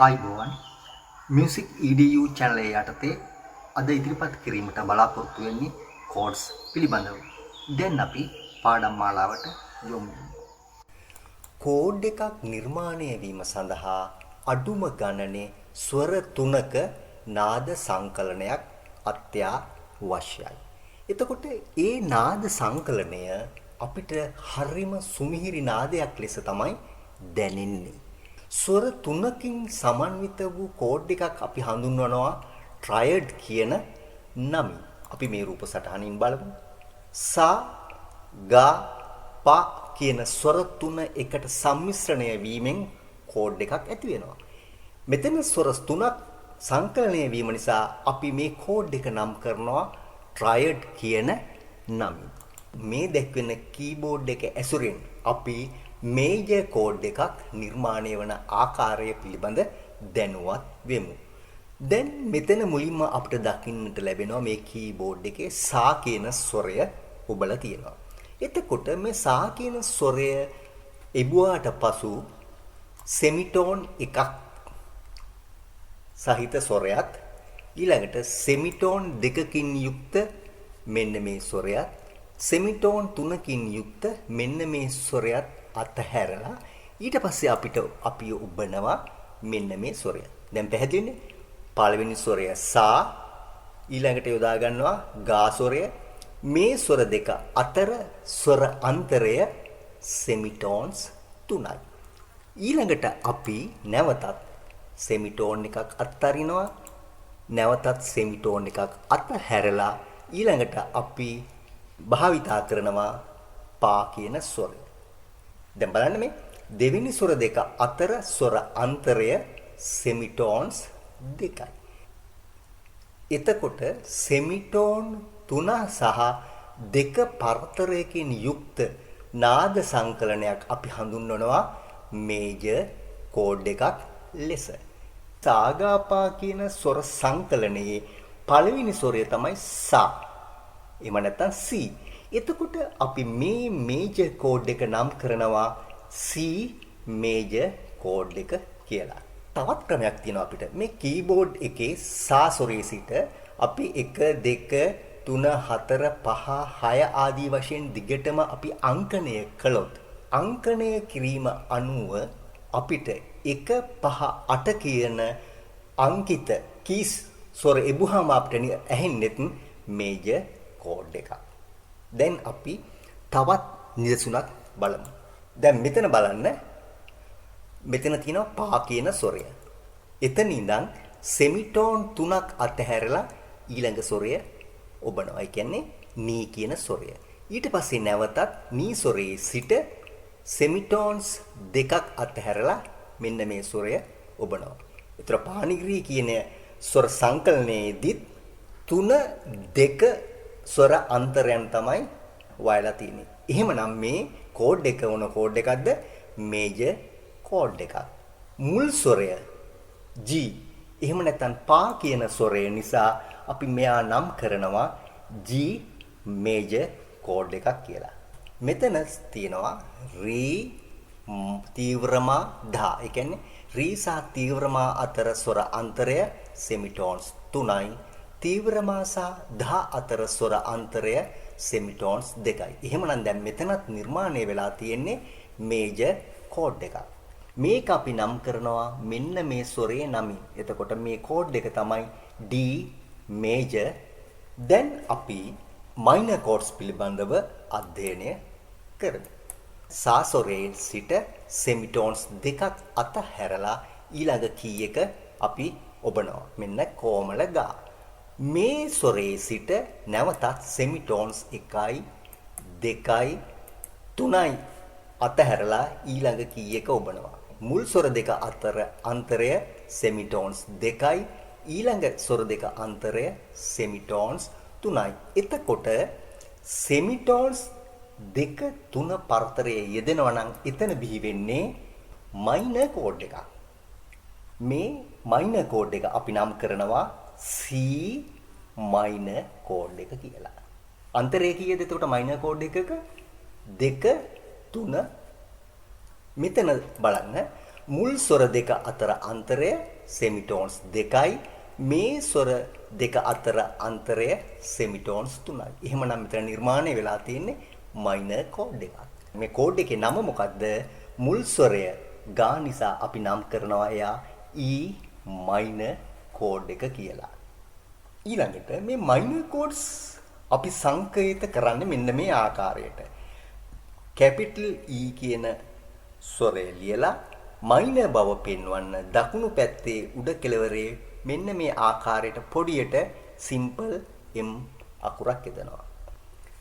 ආයිබෝවන් music EDU channel එක යටතේ අද ඉදිරිපත් කිරීමට බලාපොරොත්තු වෙන්නේ chords පිළිබඳව. දැන් අපි පාඩම් මාලාවට යොමු වෙමු. කෝඩ් එකක් නිර්මාණය වීම සඳහා අඩුම ගණනේ ස්වර තුනක නාද සංකලනයක් අත්‍යවශ්‍යයි. එතකොට ඒ නාද සංකලනය අපිට හරිම සුමිහිරි නාදයක් ලෙස තමයි දැනෙන්නේ. ස්වර තුනකින් සමන්විත වූ කෝඩ් එකක් අපි හඳුන්වනවා ට්‍රයඩ් කියන නමින්. අපි මේ රූප සටහනින් බලමු. සා ගා පා කියන ස්වර තුන එකට සම්මිශ්‍රණය වීමෙන් කෝඩ් එකක් ඇති වෙනවා. මෙතන ස්වර තුනක් සංකලනය වීම නිසා අපි මේ කෝඩ් එක නම් කරනවා ට්‍රයඩ් කියන නමින්. මේ දැක්වෙන කීබෝඩ් එක ඇසුරෙන් අපි මේජර් කෝඩ් එකක් නිර්මාණය වන ආකාරය පිළිබඳ දැනුවත් වෙමු. දැන් මෙතන මුලින්ම අපිට දකින්නට ලැබෙනවා මේ කීබෝඩ් එකේ සා කියන ස්වරය ඔබලා තියෙනවා. එතකොට මේ සා කියන ස්වරය එබුවාට පසු සෙමිටෝන් එකක් සහිත ස්වරයක් ඊළඟට සෙමිටෝන් දෙකකින් යුක්ත මෙන්න මේ ස්වරයත් සෙමිටෝන් තුනකින් යුක්ත මෙන්න මේ ස්වරයත් අතහැරලා ඊට පස්සේ අපි උබනවා මෙන්න මේ ස්වරය. දැන් පැහැදිලිනේ? පළවෙනි ස්වරය සා ඊළඟට යොදා ගන්නවා ගා ස්වරය. මේ ස්වර දෙක අතර ස්වර අන්තරය සෙමිටෝන්ස් 3යි. ඊළඟට අපි නැවතත් සෙමිටෝන් එකක් අත්හරිනවා. නැවතත් සෙමිටෝන් එකක් අතහැරලා ඊළඟට අපි භාවිතා කරනවා පා කියන ස්වරය. දැන් බලන්න මේ දෙවෙනි ස්වර දෙක අතර ස්වර අන්තරය සෙමිටෝන්ස් 2යි. එතකොට සෙමිටෝන් 3 සහ 2 පරතරයකින් යුක්ත නාද සංකලනයක් අපි හඳුන්වනවා මේජර් කෝඩ් එකක් ලෙස. සාගාපා කියන ස්වර සංකලනයේ පළවෙනි ස්වරය තමයි සා. එහෙම නැත්නම් C. එතකොට අපි මේ මේජර් කෝඩ් එක නම් කරනවා C මේජර් කෝඩ් එක කියලා. තවත් ක්‍රමයක් තියෙනවා අපිට. මේ කීබෝඩ් එකේ සා ස්වරයේ සිට අපි 1 2 3 4 5 6 ආදී වශයෙන් දිගටම අපි අංකණය කළොත් අංකණය කිරීම අනුව අපිට 1 5 8 කියන අංකිත කීස් ස්වර එබුවාම අපිට ඇහෙන්නේ මේජර් කෝඩ් එකක්. දැන් අපි තවත් නිදසුනක් බලමු. දැන් මෙතන බලන්න. මෙතන තියෙනවා පා කියන ස්වරය. එතන ඉඳන් සෙමිටෝන් 3ක් අතහැරලා ඊළඟ ස්වරය ඔබනවා. ඒ කියන්නේ නී කියන ස්වරය. ඊට පස්සේ නැවතත් නී ස්වරයේ සිට සෙමිටෝන්ස් දෙකක් අතහැරලා මෙන්න මේ ස්වරය ඔබනවා. ඒතර පානිග්‍රී කියන ස්වර සංකලනයේදීත් 3 2 ස්වර අන්තරයන් තමයි වයලා තියෙන්නේ. එහෙමනම් මේ කෝඩ් එක වුණ කෝඩ් එකක්ද මේජර් කෝඩ් එකක්. මුල් ස්වරය G. එහෙම නැත්නම් පා කියන ස්වරය නිසා අපි මෙයා නම් කරනවා G මේජර් කෝඩ් එකක් කියලා. මෙතන තියෙනවා රී තීව්‍රමා ධා. ඒ කියන්නේ රී සහ තීව්‍රමා අතර ස්වර අන්තරය සෙමිටෝන්ස් 3යි. තීව්‍රමා සහ ධා අතර ස්වර අන්තරය සෙමිටෝන්ස් 2යි. එහෙමනම් දැන් මෙතනත් නිර්මාණය වෙලා තියෙන්නේ මේජර් කෝඩ් එකක්. මේක අපි නම් කරනවා මෙන්න මේ ස්වරයේ නමින්. එතකොට මේ කෝඩ් එක තමයි D මේජර්. දැන් අපි මයිනර් කෝඩ්ස් පිළිබඳව අධ්‍යයනය කරමු. සා ස්වරයේ සිට සෙමිටෝන්ස් දෙකක් අතහැරලා ඊළඟ කී එක අපි ඔබනවා. මෙන්න කොමල ගා. මේ ස්වරයේ සිට නැවතත් සෙමිටෝන්ස් 1යි 2යි 3යි අතහැරලා ඊළඟ කී එක ඔබනවා. මුල් ස්වර දෙක අතර අන්තරය සෙමිටෝන්ස් 2යි ඊළඟ ස්වර දෙක අන්තරය සෙමිටෝන්ස් 3යි. එතකොට සෙමිටෝන්ස් 2 3 පරතරයේ යෙදෙනවා නම් එතන බිහි වෙන්නේ මයිනර් කෝඩ් එකක්. මේ මයිනර් කෝඩ් එක අපි නම් කරනවා C මයිනර් කෝඩ් එක කියලා. අන්තරය කීයද එතකොට මයිනර් කෝඩ් එකක? 2 3 මෙතන බලන්න මුල් ස්වර දෙක අතර අන්තරය සෙමිටෝන්ස් 2යි. මේ ස්වර දෙක අතර අන්තරය සෙමිටෝන්ස් 3යි. එහෙමනම් මෙතන නිර්මාණය වෙලා තියෙන්නේ මයිනර් කෝඩ් එකක්. මේ කෝඩ් එකේ නම මොකද්ද? මුල් ස්වරය ගා නිසා අපි නම් කරනවා එයා E මයිනර් කෝඩ් එක කියලා. ඊළඟට මේ මයිනර් කෝඩ්ස් අපි සංකේත කරන්නේ මෙන්න මේ ආකාරයට. කැපිටල් E කියන ස්වරය ලියලා මයිනර් බව පෙන්වන්න දකුණු පැත්තේ උඩ කෙළවරේ මෙන්න මේ ආකාරයට පොඩියට සිම්පල් M අකුරක් යදනවා.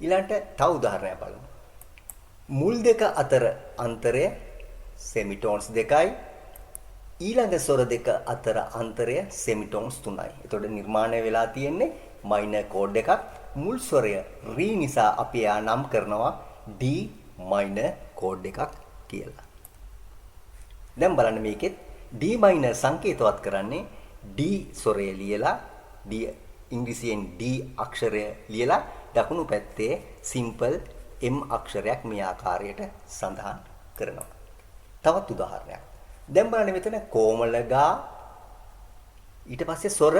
ඊළඟට තව උදාහරණයක් බලමු. මුල් දෙක අතර අන්තරය සෙමිටෝන්ස් 2යි. ඊළඟ ස්වර දෙක අතර අන්තරය සෙමිටෝන්ස් 3යි. එතකොට නිර්මාණය වෙලා තියෙන්නේ මයිනර් කෝඩ් එකක්. මුල් ස්වරය රී නිසා අපි එයා නම් කරනවා D මයිනර් කෝඩ් එකක් කියලා. දැන් බලන්න මේකෙත් D මයිනර් සංකේතවත් කරන්නේ D ස්වරය ලියලා D ඉංග්‍රීසියෙන් D අක්ෂරය ලියලා දකුණු පැත්තේ සිම්පල් M අක්ෂරයක් මේ ආකාරයට සඳහන් කරනවා. තවත් උදාහරණයක්. දැන් බලන්න මෙතන කොමල ගා ඊට පස්සේ ස්වර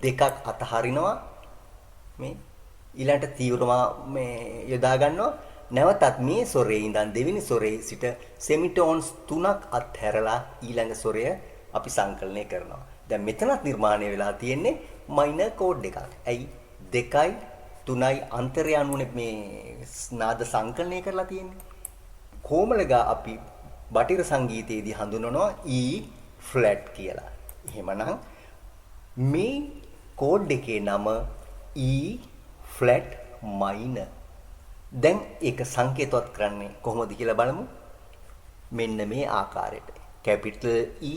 දෙකක් අතහරිනවා මේ ඊළඟට තීව්‍රම මේ යොදා ගන්නවා. නැවතත් මේ ස්වරයේ ඉඳන් දෙවෙනි ස්වරයේ සිට සෙමිටෝන්ස් 3ක් අත්හැරලා ඊළඟ ස්වරය අපි සංකලනය කරනවා. දැන් මෙතනත් නිර්මාණය වෙලා තියෙන්නේ මයිනර් කෝඩ් එකක්. ඇයි 2යි 3යි අන්තරය අනුනේ මේ නාද සංකලනය කරලා තියෙන්නේ. කොමලගා අපි බටහිර සංගීතයේදී හඳුන්වනවා E ෆ්ලැට් කියලා. එහෙමනම් මේ කෝඩ් එකේ නම E ෆ්ලැට් මයිනර්. දැන් ඒක සංකේතවත් කරන්නේ කොහොමද කියලා බලමු. මෙන්න මේ ආකාරයට. කැපිටල් E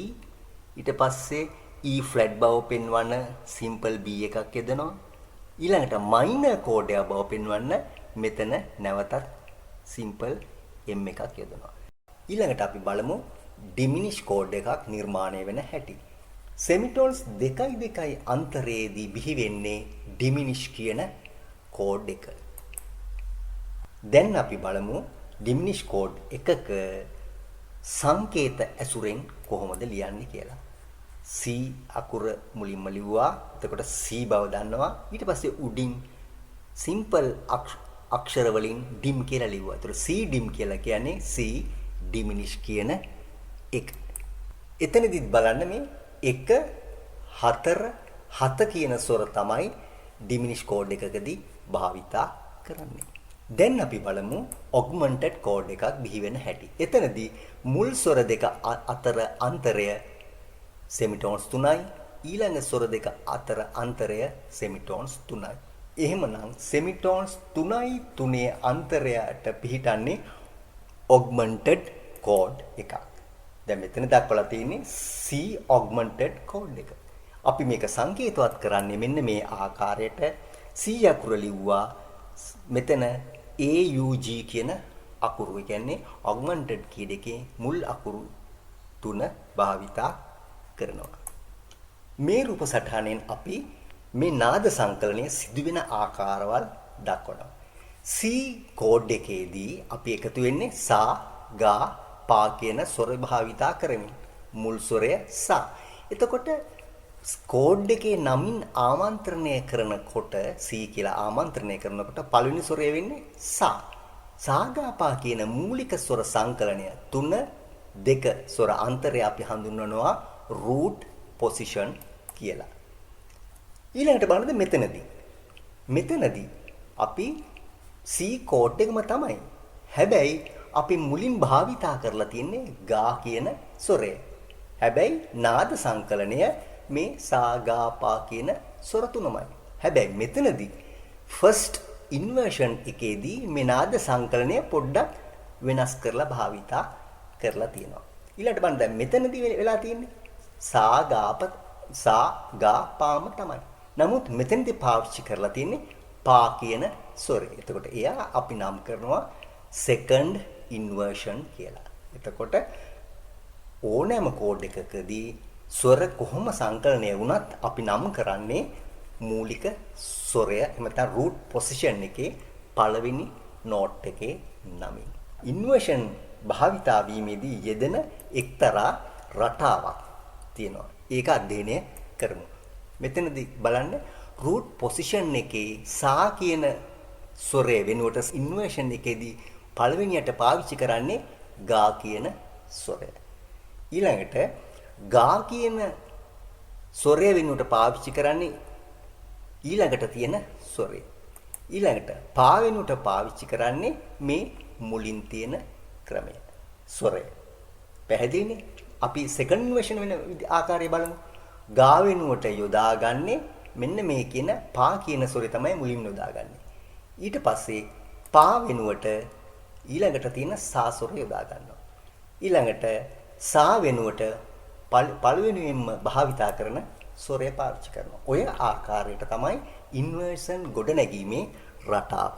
ඊට පස්සේ E ෆ්ලැට් බව පෙන්වන සිම්පල් B එකක් යදනවා. ඊළඟට මයිනර් කෝඩ් එක බව පෙන්වන්න මෙතන නැවතත් සිම්පල් M එකක් යදනවා. ඊළඟට අපි බලමු ඩිමිනිෂ් කෝඩ් එකක් නිර්මාණය වෙන හැටි. සෙමිටෝන්ස් 2යි අන්තරයේදී බිහි වෙන්නේ ඩිමිනිෂ් කියන කෝඩ් එක. දැන් අපි බලමු ඩිමිනිෂ් කෝඩ් එකක සංකේත ඇසුරෙන් කොහොමද ලියන්නේ කියලා. C අකුර මුලින්ම ලිව්වා. එතකොට C බව දන්නවා. ඊට පස්සේ උඩින් සිම්පල් අක්ෂර වලින් ඩිම් කියලා ලිව්වා. එතකොට C ඩිම් කියලා කියන්නේ C ඩිමිනිෂ් කියන එක. එතනදිත් බලන්න මේ 1 4 7 කියන ස්වර තමයි ඩිමිනිෂ් කෝඩ් එකකදී භාවිතා කරන්නේ. දැන් අපි බලමු ඔග්මන්ටඩ් කෝඩ් එකක් බිහි වෙන හැටි. එතනදී මුල් ස්වර දෙක අතර අන්තරය සෙමිටෝන්ස් 3යි. ඊළඟ ස්වර දෙක අතර අන්තරය සෙමිටෝන්ස් 3යි. එහෙමනම් සෙමිටෝන්ස් 3යි 3 අන්තරයට පිහිටන්නේ ඔග්මන්ටඩ් කෝඩ් එකක්. දැන් මෙතන දක්වලා තියෙන්නේ C ඔග්මන්ටඩ් කෝඩ් එක. අපි මේක සංකේතවත් කරන්නේ මෙන්න මේ ආකාරයට. C අකුර ලිව්වා. මෙතන AUG කියන අකුරු. ඒ කියන්නේ ඔග්මන්ටඩ් කී දෙකේ මුල් අකුරු 3 භාවිතා කරනවා. මේ රූප සටහනෙන් අපි මේ නාද සංකලනය සිදුවෙන ආකාරවල් දක්වනවා. C කෝඩ් එකේදී අපි එකතු වෙන්නේ සා ගා පා කියන ස්වර භාවිතා කරමින්. මුල් ස්වරය සා. එතකොට කෝඩ් එකේ නමින් ආමන්ත්‍රණය කරනකොට C කියලා ආමන්ත්‍රණය කරනකොට පළවෙනි ස්වරය වෙන්නේ සා. සා ගා පා කියන මූලික ස්වර සංකලනය 3 2 ස්වර අන්තරය අපි හඳුන්වනවා root position කියලා. ඊළඟට බලන්න මෙතනදී අපි C කෝඩ් එකම තමයි. හැබැයි අපි මුලින් භාවිතා කරලා තියෙන්නේ ගා කියන ස්වරය. හැබැයි නාද සංකලනය මේ සා ගා පා කියන ස්වර තුනමයි. හැබැයි මෙතනදී ෆස්ට් ඉන්වර්ෂන් එකේදී මේ නාද සංකලනය පොඩ්ඩක් වෙනස් කරලා භාවිතා කරලා තියෙනවා. ඊළඟට බලන්න දැන් මෙතනදී වෙලා තියෙන්නේ සා ගා පාම තමයි. නමුත් මෙතනදී පාවිච්චි කරලා තියෙන්නේ පා කියන ස්වරය. එතකොට එයා අපි නම් කරනවා second inversion කියලා. එතකොට ඕනෑම කෝඩ් එකකදී ස්වර කොහොම සංකලනය වුණත් අපි නම් කරන්නේ මූලික ස්වරය එහෙම නැත්නම් root position එකේ පළවෙනි note එකේ නමින්. inversion භාවිතා වීමේදී යෙදෙන එක්තරා රටාවක් තියෙනවා. ඒක අධ්‍යයනය කරමු. මෙතනදී බලන්න root position එකේ සා කියන ස්වරය වෙනුවට inversion එකේදී පළවෙනියට පාවිච්චි කරන්නේ ගා කියන ස්වරය. ඊළඟට ගා කියන ස්වරය වෙනුවට පාවිච්චි කරන්නේ ඊළඟට තියෙන ස්වරය. ඊළඟට පා වෙනුවට පාවිච්චි කරන්නේ මේ මුලින් තියෙන ක්‍රමය. ස්වරය. පැහැදිලිනේ? අපි second inversion වෙන ආකාරය බලමු. ගා වෙනුවට යොදාගන්නේ මෙන්න මේ කියන පා කියන ස්වරය තමයි මුලින් යොදාගන්නේ. ඊට පස්සේ පා වෙනුවට ඊළඟට තියෙන සා ස්වරය යොදා ගන්නවා. ඊළඟට සා වෙනුවට පළවෙනියෙන්ම භාවිතා කරන ස්වරය පාවිච්චි කරනවා. ඔය ආකාරයට තමයි ඉන්වර්ෂන් ගොඩනැගීමේ රටාව.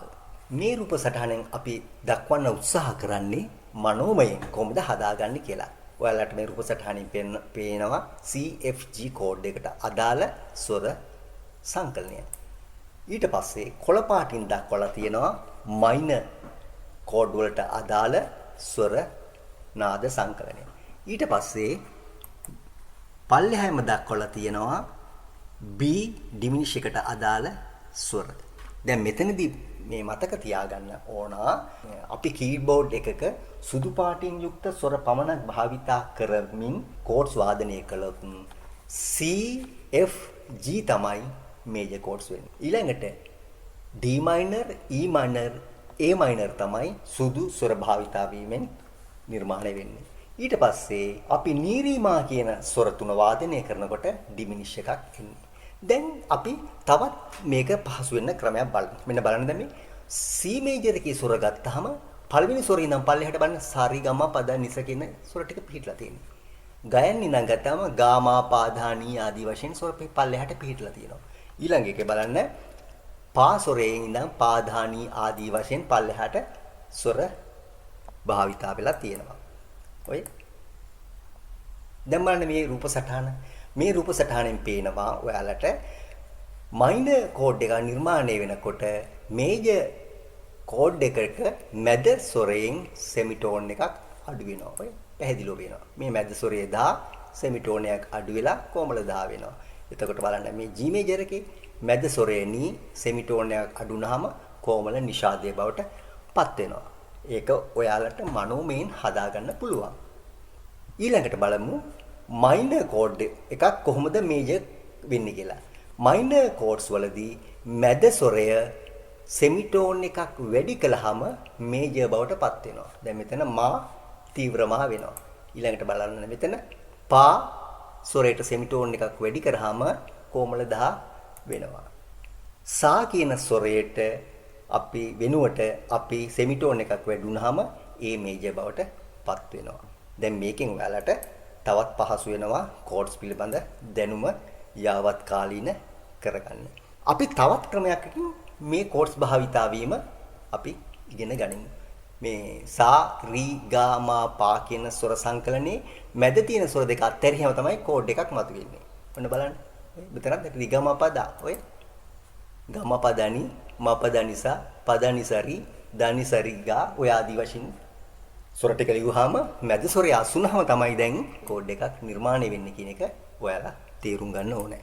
මේ රූප සටහනෙන් අපි දක්වන්න උත්සාහ කරන්නේ මනෝමයෙන් කොහොමද හදාගන්නේ කියලා. ඔයාලට මේ රූප සටහනින් පේනවා CFG කෝඩ් එකට අදාළ ස්වර සංකලනය. ඊට පස්සේ කොළ පාටින් දක්වලා තියෙනවා මයිනර් කෝඩ් වලට අදාළ ස්වර නාද සංකලනය. ඊට පස්සේ පල්ලෙහාම දක්වලා තියෙනවා B ඩිමිනිෂ් එකට අදාළ ස්වර. දැන් මෙතනදී මේ මතක තියාගන්න ඕන අපි කීබෝඩ් එකක සුදු පාටින් යුක්ත ස්වර පමණක් භාවිතා කරමින් කෝඩ්ස් වාදනය කළොත් C F G තමයි මේජර් කෝඩ්ස් වෙන්නේ. ඊළඟට D minor, E minor, A minor තමයි සුදු ස්වර භාවිතා වීමෙන් නිර්මාණය වෙන්නේ. ඊට පස්සේ අපි නීරීමා කියන ස්වර තුන වාදනය කරනකොට ඩිමිනිෂ් එකක් එන්නේ. දැන් අපි තවත් මේක පහසු වෙන ක්‍රමයක් බලමු. මෙන්න බලන්න දැන් මේ C මේජර් එකේ ස්වර ගත්තාම පළවෙනි ස්වරේ ඉඳන් පල්ලෙහාට බලන්න සාරි ගම පද නිස කියන ස්වර ටික පිළිట్లా තියෙනවා. ගයන් ඉඳන් ගත්තාම ගාමා පාධානී ආදී වශයෙන් ස්වර පල්ලෙහාට පිළිట్లా තියෙනවා. ඊළඟ එකේ බලන්න පා ස්වරයෙන් ඉඳන් පාධානී ආදී වශයෙන් පල්ලෙහාට ස්වර භාවිතා වෙලා තියෙනවා. ඔය දැන් බලන්න මේ රූප සටහන. මේ රූප සටහනෙන් පේනවා ඔයාලට මයිනර් කෝඩ් එක නිර්මාණය වෙනකොට මේජර් කෝඩ් එකක මැද ස්වරයෙන් සෙමිටෝන් එකක් අඩු වෙනවා. ඔය පැහැදිලිව වෙනවා. මේ මැද ස්වරයේ දා සෙමිටෝන් එකක් අඩු වෙලා කොමල දා වෙනවා. එතකොට බලන්න මේ G මේජර් එකේ මැද ස්වරේනී සෙමිටෝන් එකක් අඩු වුනහම කොමල නිෂාදයේ බවට පත් වෙනවා. ඒක ඔයාලට මනෝමයෙන් හදාගන්න පුළුවන්. ඊළඟට බලමු මයිනර් කෝඩ් එකක් කොහොමද මේජර් වෙන්නේ කියලා. මයිනර් කෝඩ්ස් වලදී මැද ස්වරය සෙමිටෝන් එකක් වැඩි කළාම මේජර් බවට පත් වෙනවා. දැන් මෙතන මා තීව්‍රමා වෙනවා. ඊළඟට බලන්න මෙතන පා ස්වරයට සෙමිටෝන් එකක් වැඩි කරාම කොමල දා වෙනවා. සා කියන ස්වරයට අපි වෙනුවට අපි සෙමිටෝන් එකක් වැඩි වුණාම ඒ මේජර් බවට පත් වෙනවා. දැන් මේකෙන් ඔයාලට තවත් පහසු වෙනවා කෝඩ්ස් පිළිබඳ දැනුම යාවත් කාලීන කරගන්න. අපි තවත් ක්‍රමයකින් මේ කෝඩ්ස් භාවිතා වීම අපි ඉගෙන ගනිමු. මේ සා රි ගා මා පා කියන ස්වර සංකලනයේ මැද තියෙන ස්වර දෙක අතහැරියම තමයි කෝඩ් එකක් මතුවෙන්නේ. ඔන්න බලන්න. මෙතනත් රි ගා මා පා දා ඔය ගම පදනි මපදනිසා පදනිසරි දනිසරි ගා ඔය ආදි වශයෙන් ස්වර ටික ලියුවාම මැද ස්වරය අසුනහම තමයි දැන් කෝඩ් එකක් නිර්මාණය වෙන්නේ කියන එක ඔයාලා තේරුම් ගන්න ඕනේ.